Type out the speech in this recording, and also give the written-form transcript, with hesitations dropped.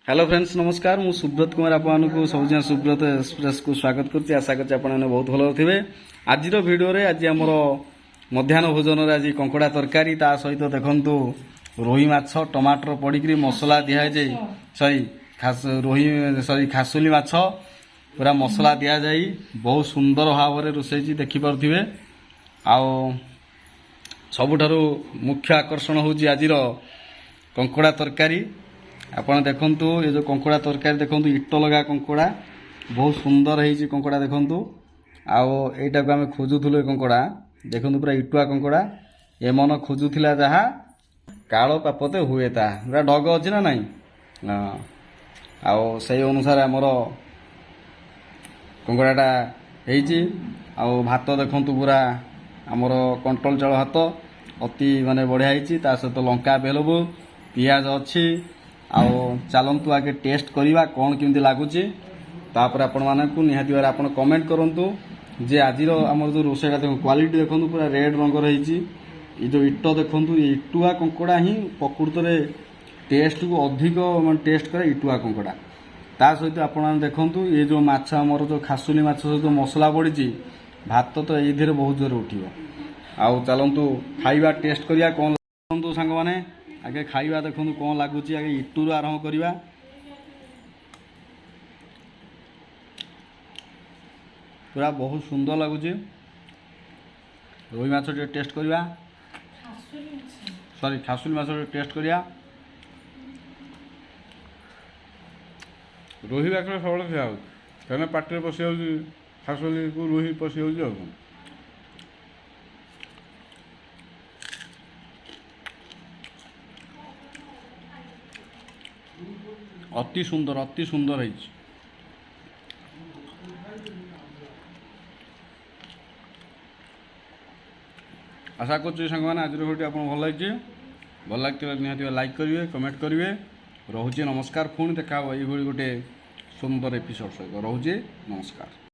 Hello friends नमस्कार मु सुब्रत कुमार आपको सबुज सुब्रत एक्सप्रेस को स्वागत करछि। आशा करछि आपने बहुत भल थे। आज भिडियो रे आज आमर मध्याह्न भोजन रे आज कंकड़ा तरकारी ता सहित देखंतु रोही माछ टमाटर पड़ी मसला दिया जाए सॉरी खास रोही सॉरी खासुली माछ पूरा मसला दिया जाए बहुत सुंदर भाव में रोषे देखि पारुथिबे। आउ सबुठारु मुख्य आकर्षण होउची आजिर कंकड़ा तरकारी। आपण देखंतु ये जो कंकड़ा तरकारी देखंतु इट लगा कंकड़ा बहुत सुंदर है कंकड़ा देखंतु। आउ एटा को आमे खोजुथुलो कंकड़ा देखंतु पूरा इटुआ कंकड़ा ए मन खोजुथिला जहा कालो पापते हुए ता पूरा डग अछि ना नाही। आउ सही अनुसार हमर कंकड़ाटा हेइची। आउ भात देखंतु पूरा हमर कंट्रोल चाउल भात अति माने बढ़िया हेइची। ता सहित लंका बेलबु पियाज अछि। आउ चलतु आगे टेस्ट करवा कौन केमती लगुच तापर आपण मानक निहाती भाव आप कमेंट करूँ जे आज आम जो रोषेटा देख क्वालिटी देखो पूरा रेड रंगर ये जो इट देखु इटुआ कंकड़ा ही प्रकृत में टेस्ट को अधिक टेस्ट करे इटुआ कंकड़ा। ता सहित आपण देखु ये जो माछ आमर जो खासुली माछ सहित मसला पड़ी भात तो ये बहुत जोर उठियो। आउ चलतु खाइबा टेस्ट करिया कौन सांग माने आगे खाइबा देखो कौन लगुच आगे इटू आरंभ करवा। पूरा बहुत सुंदर लगुच रोही माछ टेस्ट करवा सॉरी खासुली माछ टेस्ट करवा। रोही माछ सब खिया कहीं पाटे पशि खासुली को रोही पशि अति सुंदर है। आशा कर सांग मैंने आज भिडियो आप भल लगी भल लगे निहाती लाइक करेंगे कमेंट करेंगे। रोचे नमस्कार पुणी देखा ये गोटे सुंदर एपिसोड सहित रोचे नमस्कार।